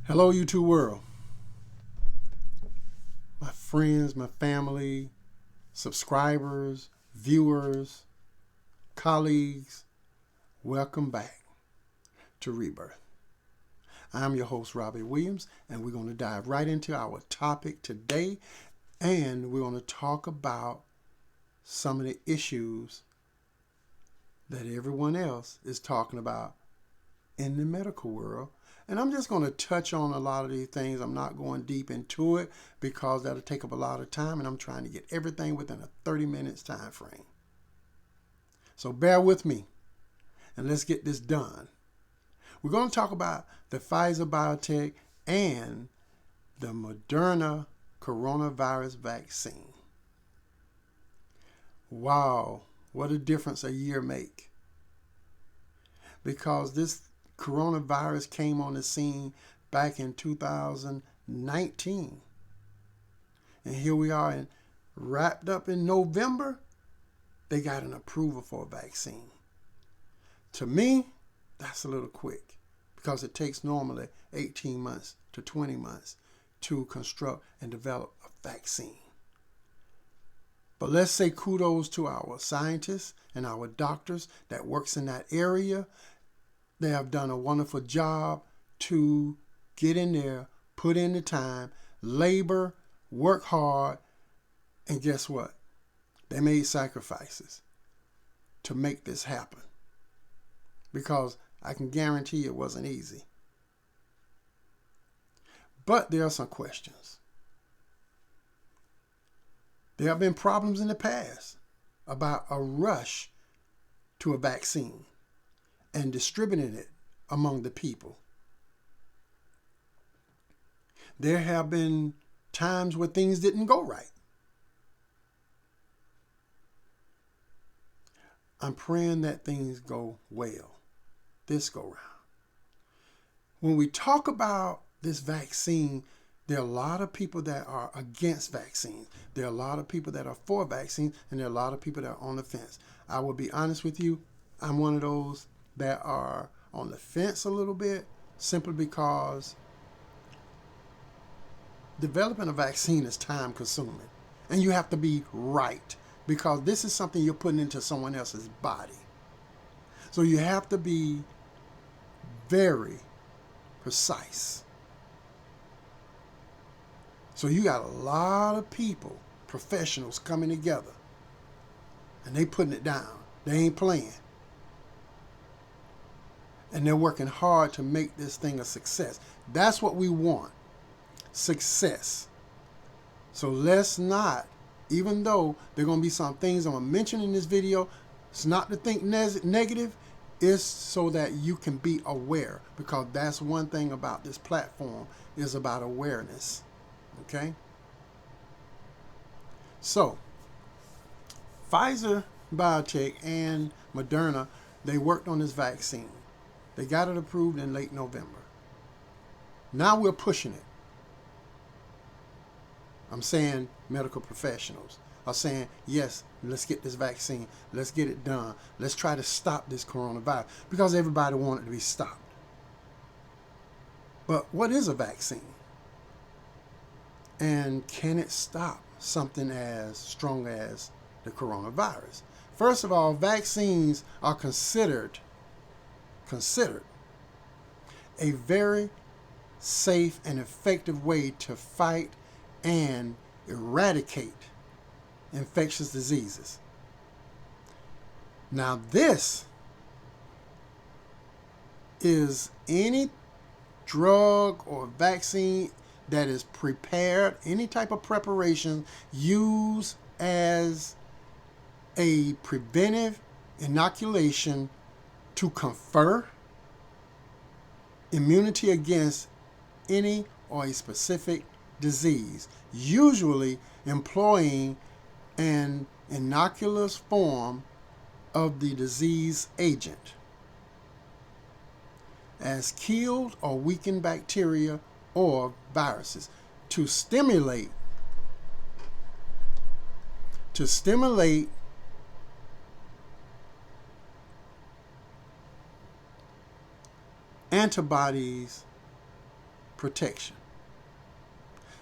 Hello, YouTube world. My friends, my family, subscribers, viewers, colleagues, welcome back to Rebirth. I'm your host, Robbie Williams, and we're going to dive right into our topic today, and we're going to talk about some of the issues that everyone else is talking about in the medical world. And I'm just going to touch on a lot of these things. I'm not going deep into it because that'll take up a lot of time, and I'm trying to get everything within a 30 minutes time frame. So bear with me, and let's get this done. We're going to talk about the Pfizer-BioNTech and the Moderna coronavirus vaccine. Wow, what a difference a year make. Because this coronavirus came on the scene back in 2019. And here we are, and wrapped up in November, they got an approval for a vaccine. To me, that's a little quick because it takes normally 18 months to 20 months to construct and develop a vaccine. But let's say kudos to our scientists and our doctors that works in that area. They have done a wonderful job to get in there, put in the time, labor, work hard, and guess what? They made sacrifices to make this happen. Because I can guarantee it wasn't easy. But there are some questions. There have been problems in the past about a rush to a vaccine and distributing it among the people. There have been times where things didn't go right. I'm praying that things go well this go round. When we talk about this vaccine, there are a lot of people that are against vaccines. There are a lot of people that are for vaccines, and there are a lot of people that are on the fence. I will be honest with you, I'm one of those that are on the fence a little bit, simply because developing a vaccine is time consuming, and you have to be right, because this is something you're putting into someone else's body. So you have to be very precise. So you got a lot of people, professionals coming together, and they putting it down. They ain't playing. And they're working hard to make this thing a success. That's what we want. Success. So let's not, even though there are going to be some things I'm going to mention in this video, it's not to think negative, it's so that you can be aware. Because that's one thing about this platform, is about awareness. Okay? So, Pfizer-BioNTech and Moderna, they worked on this vaccine. They got it approved in late November. Now we're pushing it. I'm saying medical professionals are saying, yes, let's get this vaccine. Let's get it done. Let's try to stop this coronavirus, because everybody wanted it to be stopped. But what is a vaccine? And can it stop something as strong as the coronavirus? First of all, vaccines are considered a very safe and effective way to fight and eradicate infectious diseases. Now, this is any drug or vaccine that is prepared, any type of preparation used as a preventive inoculation to confer immunity against any or a specific disease, usually employing an innocuous form of the disease agent, as killed or weakened bacteria or viruses to stimulate antibodies protection.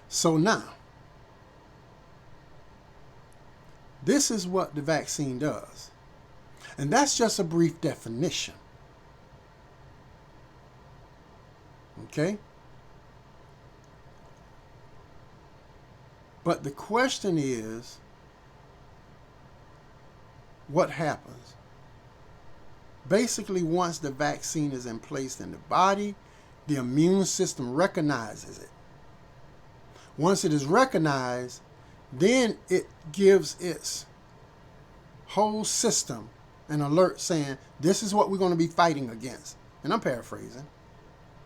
So now, this is what the vaccine does. And that's just a brief definition. Okay? But the question is, what happens? Basically, once the vaccine is in place in the body, the immune system recognizes it. Once it is recognized, then it gives its whole system an alert saying, this is what we're going to be fighting against. And I'm paraphrasing.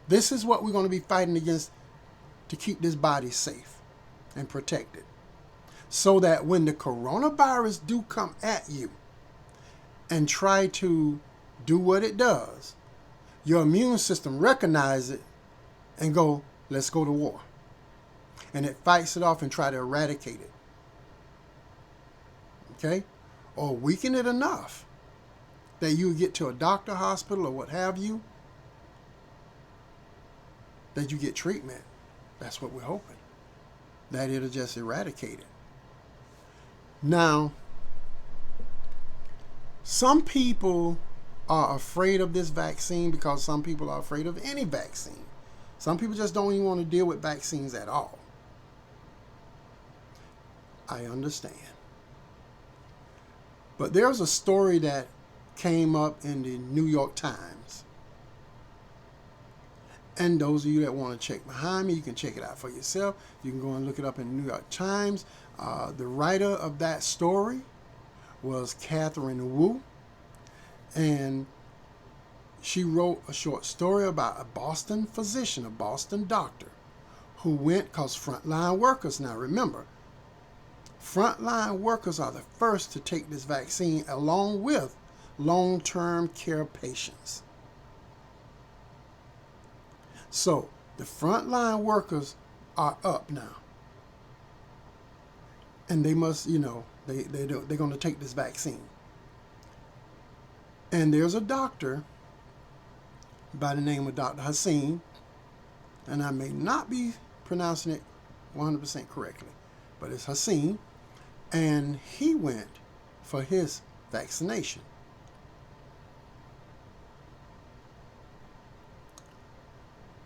This is what we're going to be fighting against to keep this body safe and protected. So that when the coronavirus do come at you and try to do what it does, your immune system recognizes it and go, let's go to war. And it fights it off and try to eradicate it. Okay? Or weaken it enough that you get to a doctor, hospital, or what have you, that you get treatment. That's what we're hoping. That it'll just eradicate it. Now, some people are afraid of this vaccine because some people are afraid of any vaccine. Some people just don't even want to deal with vaccines at all. I understand. But there's a story that came up in the New York Times. And those of you that want to check behind me, you can check it out for yourself. You can go and look it up in the New York Times. The writer of that story was Catherine Wu. And she wrote a short story about a Boston physician, a Boston doctor, who went, because frontline workers, now remember, frontline workers are the first to take this vaccine along with long-term care patients. So the frontline workers are up now. And they must, they're going to take this vaccine. And there's a doctor by the name of Dr. Hassan, and I may not be pronouncing it 100% correctly, but it's Hassan, and he went for his vaccination.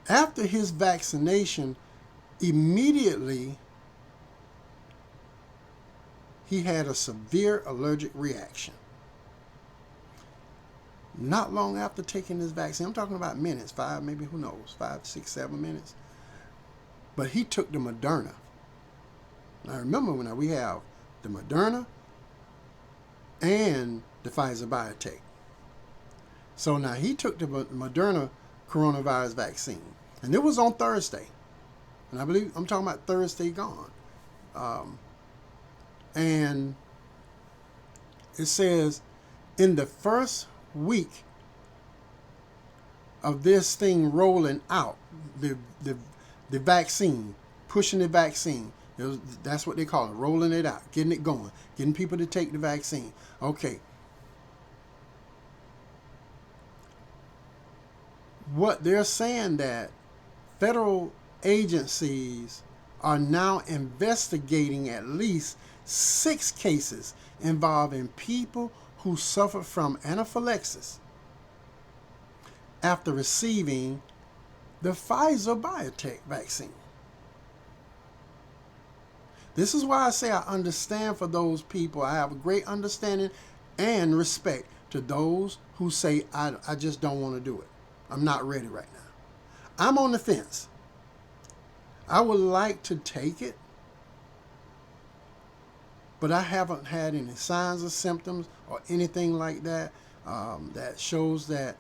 After his vaccination, immediately he had a severe allergic reaction. Not long after taking this vaccine, I'm talking about minutes, 5, maybe, who knows, 5, 6, 7 minutes. But he took the Moderna. Now remember, when we have the Moderna and the Pfizer-BioNTech. So now he took the Moderna coronavirus vaccine. And it was on Thursday. And I believe, I'm talking about Thursday gone. And it says, in the first week of this thing rolling out, the vaccine, pushing the vaccine, that's what they call it, rolling it out, getting it going, getting people to take the vaccine. Okay. What they're saying, that federal agencies are now investigating at least 6 cases involving people who suffered from anaphylaxis after receiving the Pfizer-BioNTech vaccine. This is why I say I understand for those people. I have a great understanding and respect to those who say, I just don't want to do it. I'm not ready right now. I'm on the fence. I would like to take it, but I haven't had any signs or symptoms or anything like that that shows that,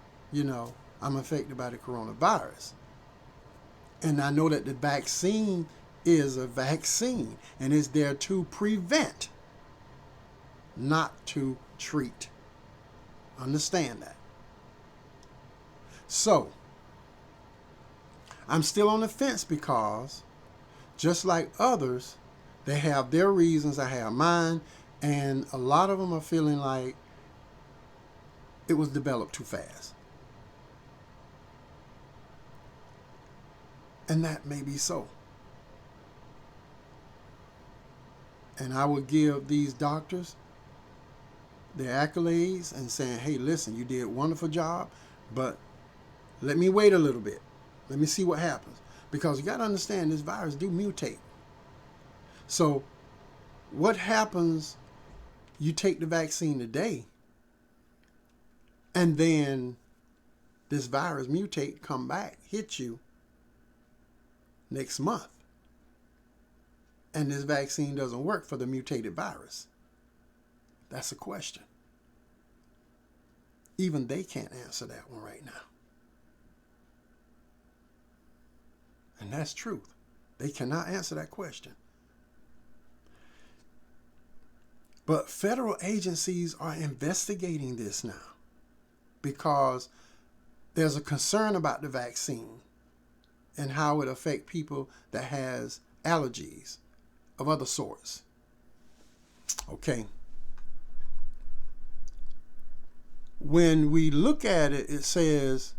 I'm affected by the coronavirus. And I know that the vaccine is a vaccine and is there to prevent, not to treat. Understand that. So, I'm still on the fence because, just like others, they have their reasons, I have mine, and a lot of them are feeling like it was developed too fast. And that may be so. And I would give these doctors their accolades and saying, hey, listen, you did a wonderful job, but let me wait a little bit. Let me see what happens. Because you got to understand, this virus do mutate. So what happens, you take the vaccine today, and then this virus mutate, come back, hit you next month. And this vaccine doesn't work for the mutated virus. That's a question. Even they can't answer that one right now. And that's truth. They cannot answer that question. But federal agencies are investigating this now because there's a concern about the vaccine and how it affects people that has allergies of other sorts. Okay. When we look at it, it says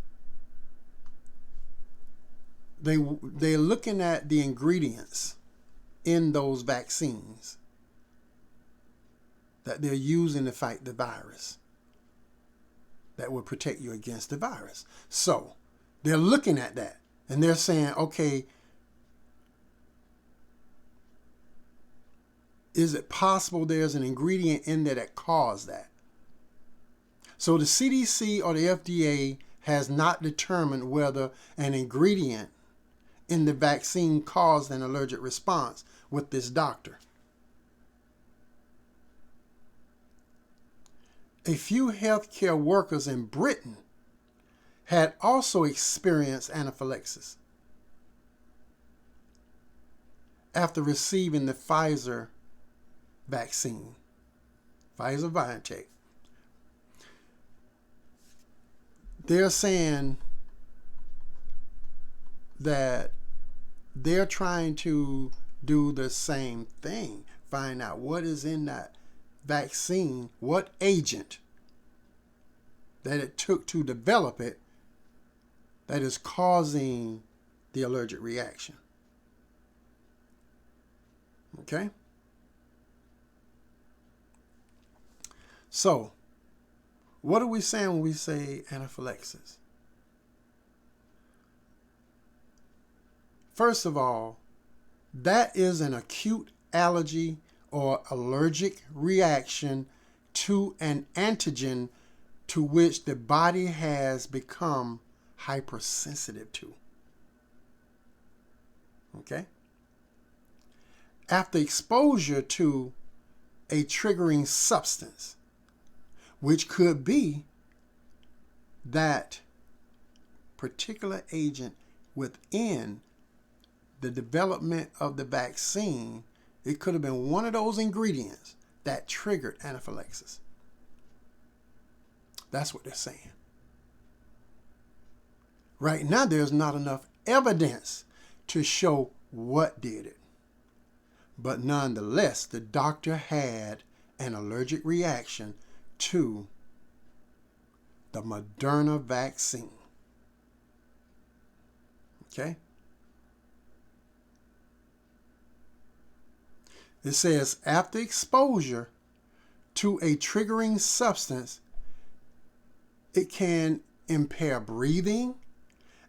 they're looking at the ingredients in those vaccines that they're using to fight the virus that will protect you against the virus. So they're looking at that and they're saying, okay, is it possible there's an ingredient in there that caused that? So the CDC or the FDA has not determined whether an ingredient in the vaccine caused an allergic response with this doctor. A few healthcare workers in Britain had also experienced anaphylaxis after receiving the Pfizer vaccine, Pfizer-BioNTech. They're saying that they're trying to do the same thing, find out what is in that vaccine, what agent that it took to develop it that is causing the allergic reaction. Okay? So, what are we saying when we say anaphylaxis? First of all, that is an acute allergy or allergic reaction to an antigen to which the body has become hypersensitive to. Okay? After exposure to a triggering substance, which could be that particular agent within the development of the vaccine, it could have been one of those ingredients that triggered anaphylaxis. That's what they're saying. Right now, there's not enough evidence to show what did it. But nonetheless, the doctor had an allergic reaction to the Moderna vaccine. Okay? It says, after exposure to a triggering substance, it can impair breathing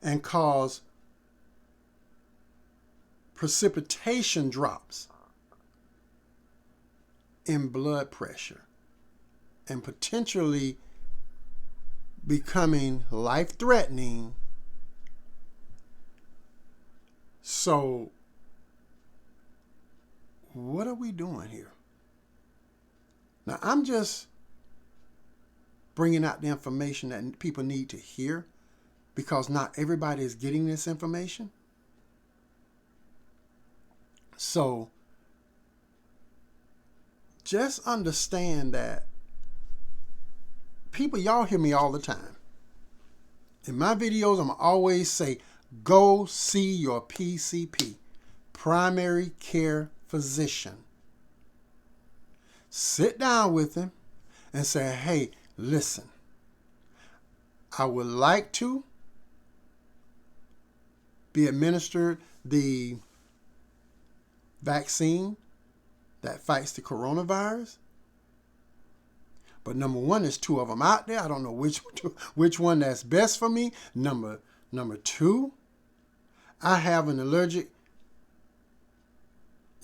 and cause precipitation drops in blood pressure and potentially becoming life-threatening. So, what are we doing here? Now, I'm just bringing out the information that people need to hear because not everybody is getting this information. So, just understand that people, y'all hear me all the time. In my videos, I'm always say, go see your PCP, primary care physician. Sit down with him and say, hey, listen, I would like to be administered the vaccine that fights the coronavirus. But number one, there's two of them out there. I don't know which one that's best for me. Number two, I have an allergic,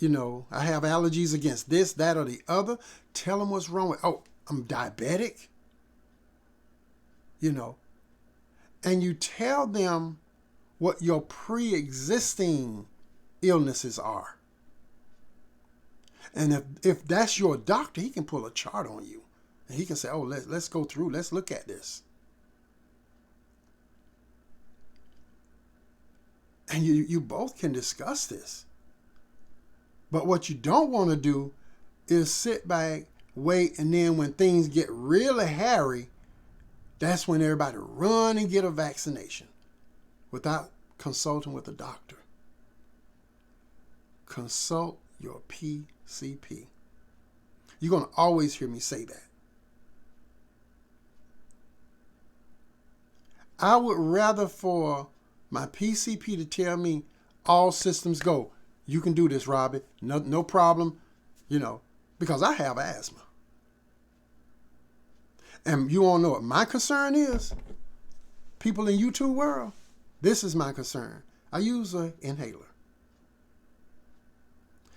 I have allergies against this, that, or the other. Tell them what's wrong with, oh, I'm diabetic. And you tell them what your pre-existing illnesses are. And if that's your doctor, he can pull a chart on you. And he can say, oh, let's go through, let's look at this. And you both can discuss this. But what you don't want to do is sit back, wait, and then when things get really hairy, that's when everybody run and get a vaccination without consulting with a doctor. Consult your PCP. You're going to always hear me say that. I would rather for my PCP to tell me all systems go. You can do this, Robbie. No problem, because I have asthma. And you all know what my concern is? People in YouTube world, this is my concern. I use an inhaler.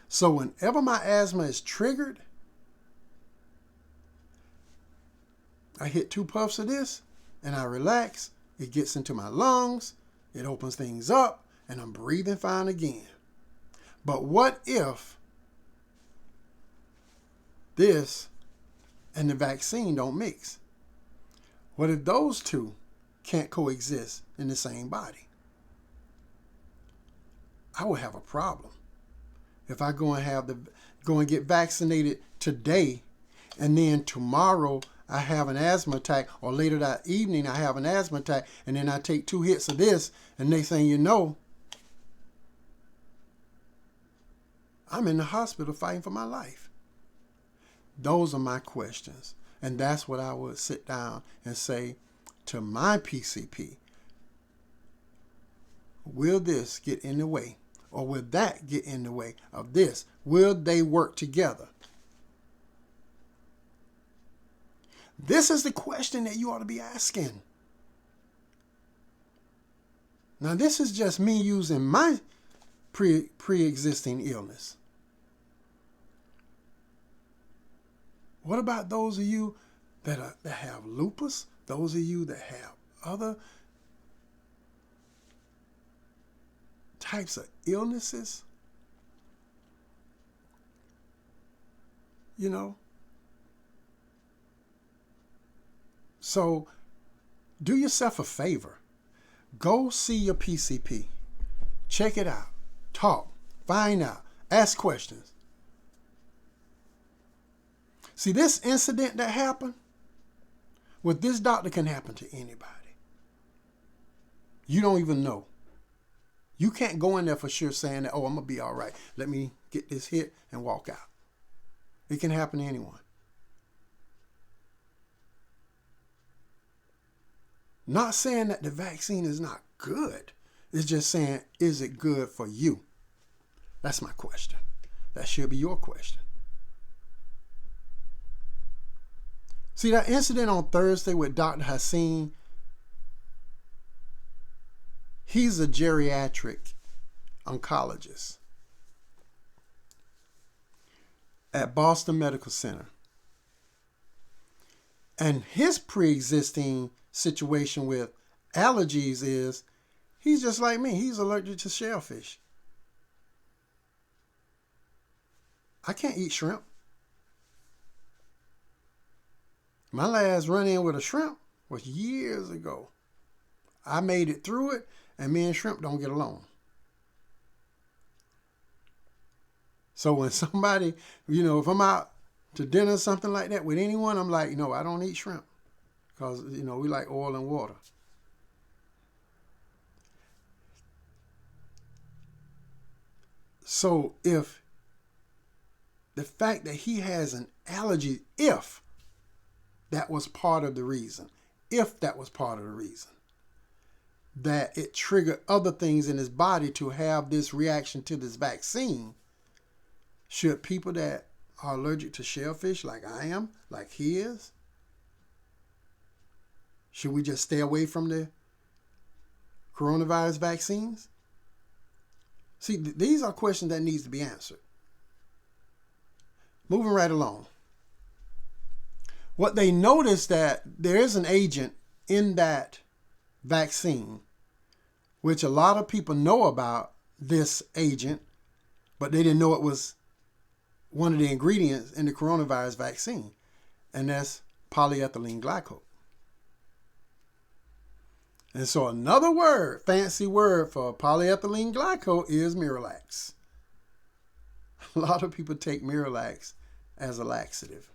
So whenever my asthma is triggered, I hit 2 puffs of this and I relax. It gets into my lungs. It opens things up and I'm breathing fine again. But what if this and the vaccine don't mix? What if those two can't coexist in the same body? I will have a problem. If I go and get vaccinated today, and then tomorrow I have an asthma attack, or later that evening I have an asthma attack, and then I take 2 hits of this, and next thing you know, I'm in the hospital fighting for my life. Those are my questions. And that's what I would sit down and say to my PCP. Will this get in the way? Or will that get in the way of this? Will they work together? This is the question that you ought to be asking. Now, this is just me using my pre-existing illness. What about those of you that have lupus? Those of you that have other types of illnesses? So do yourself a favor. Go see your PCP. Check it out. Talk. Find out. Ask questions. See, this incident that happened with this doctor can happen to anybody. You don't even know. You can't go in there for sure saying that, oh, I'm going to be all right. Let me get this hit and walk out. It can happen to anyone. Not saying that the vaccine is not good. It's just saying, is it good for you? That's my question. That should be your question. See, that incident on Thursday with Dr. Hassan, he's a geriatric oncologist at Boston Medical Center. And his pre-existing situation with allergies is he's just like me. He's allergic to shellfish. I can't eat shrimp. My last run-in with a shrimp was years ago. I made it through it, and me and shrimp don't get along. So when somebody, if I'm out to dinner or something like that with anyone, I'm like, no, I don't eat shrimp. Because, we like oil and water. So if the fact that he has an allergy, if that was part of the reason, that it triggered other things in his body to have this reaction to this vaccine, should people that are allergic to shellfish, like I am, like he is, should we just stay away from the coronavirus vaccines? See, these are questions that needs to be answered. Moving right along. What they noticed that there is an agent in that vaccine, which a lot of people know about this agent, but they didn't know it was one of the ingredients in the coronavirus vaccine, and that's polyethylene glycol. And so another word, fancy word for polyethylene glycol is Miralax. A lot of people take Miralax as a laxative.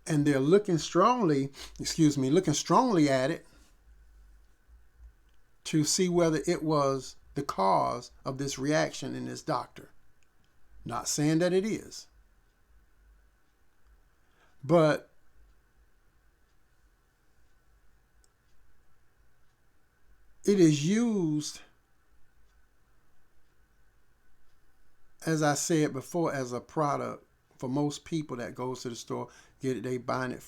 And they're looking strongly at it to see whether it was the cause of this reaction in this doctor. Not saying that it is. But it is used, as I said before, as a product for most people that goes to the store, get it, they buying it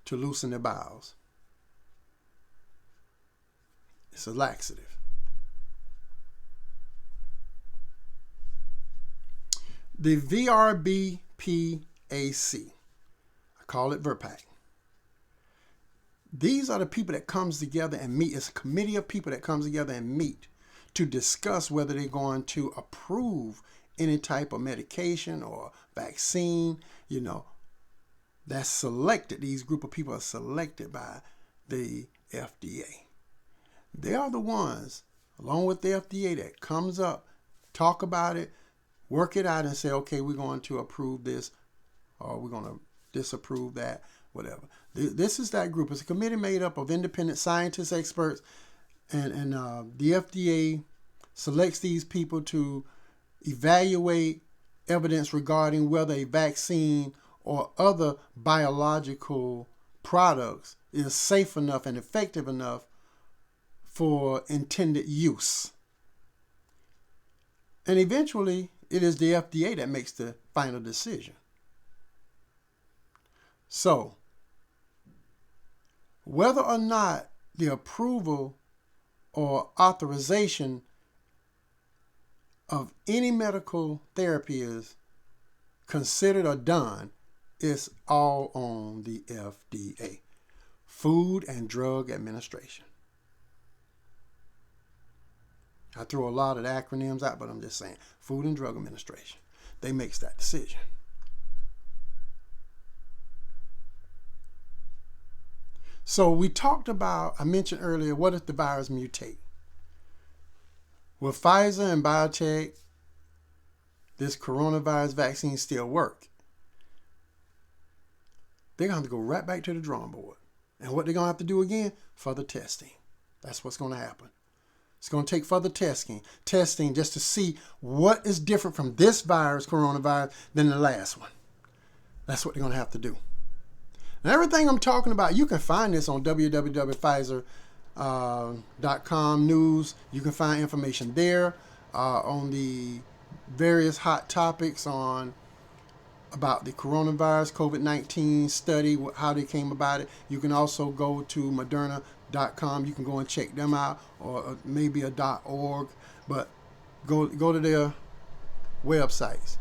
to loosen their bowels. It's a laxative. The VRBPAC, I call it Verpac. These are the people that comes together and meet. It's a committee of people that comes together and meet to discuss whether they're going to approve any type of medication or vaccine, that's selected. These group of people are selected by the FDA. They are the ones, along with the FDA, that comes up, talk about it, work it out and say, okay, we're going to approve this or we're going to disapprove that, whatever. This is that group. It's a committee made up of independent scientists, experts, and the FDA selects these people to evaluate evidence regarding whether a vaccine or other biological products is safe enough and effective enough for intended use. And eventually, it is the FDA that makes the final decision. So, whether or not the approval or authorization of any medical therapy is considered or done, it's all on the FDA, Food and Drug Administration. I throw a lot of the acronyms out, but I'm just saying, Food and Drug Administration. They makes that decision. So we talked about, I mentioned earlier, what if the virus mutate? Will Pfizer and BioNTech, this coronavirus vaccine, still work? They're going to have to go right back to the drawing board. And what they're going to have to do again? Further testing. That's what's going to happen. It's going to take further testing just to see what is different from this virus, coronavirus, than the last one. That's what they're going to have to do. And everything I'm talking about, you can find this on www.Pfizer.com news. You can find information there on the various hot topics about the coronavirus, COVID-19 study, how they came about it. You can also go to Moderna.com. You can go and check them out, or maybe a .org, but go to their websites.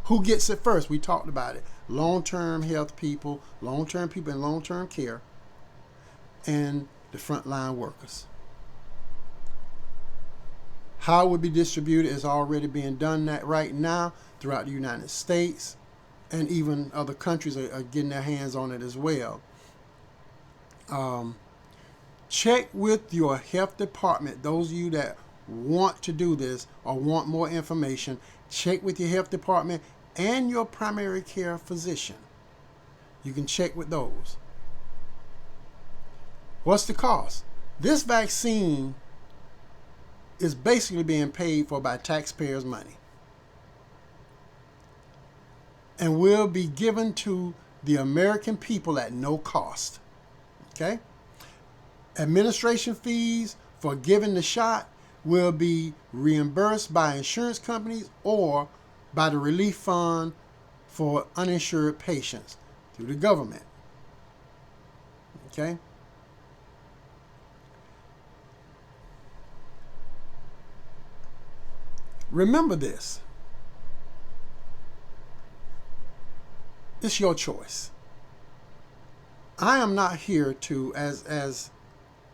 Who gets it first? We talked about it. Long-term health people, long-term people in long-term care, and the frontline workers. How it would be distributed is already being done right now throughout the United States, and even other countries are getting their hands on it as well. Check with your health department. Those of you that want to do this or want more information, check with your health department and your primary care physician. You can check with those. What's the cost? This vaccine is basically being paid for by taxpayers' money and will be given to the American people at no cost. Okay? Administration fees for giving the shot will be reimbursed by insurance companies or by the relief fund for uninsured patients through the government. Okay? Remember this. It's your choice. I am not here to, as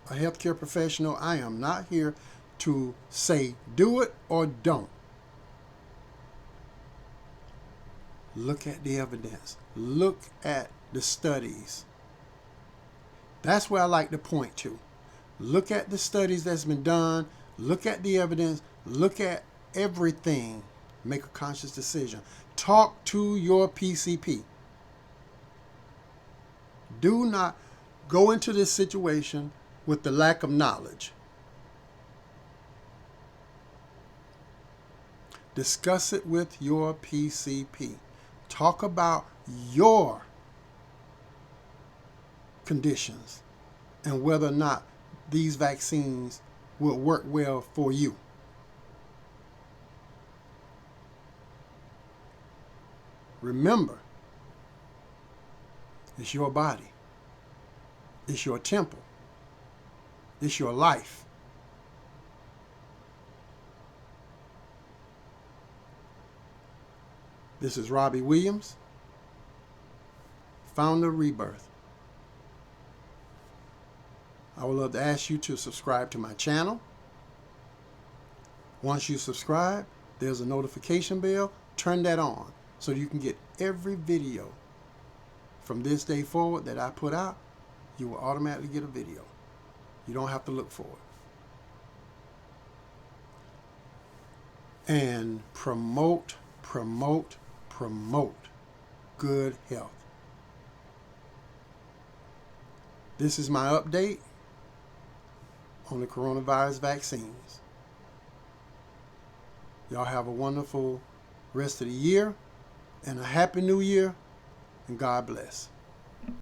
a healthcare professional, I am not here to say do it or don't. Look at the evidence. Look at the studies. That's where I like to point to. Look at the studies that's been done. Look at the evidence. Look at everything. Make a conscious decision. Talk to your PCP. Do not go into this situation with the lack of knowledge. Discuss it with your PCP. Talk about your conditions and whether or not these vaccines will work well for you. Remember, it's your body. It's your temple. It's your life. This is Robbie Williams, founder of Rebirth. I would love to ask you to subscribe to my channel. Once you subscribe, there's a notification bell. Turn that on so you can get every video from this day forward that I put out. You will automatically get a video. You don't have to look for it. And promote good health. This is my update on the coronavirus vaccines. Y'all have a wonderful rest of the year and a happy new year, and God bless.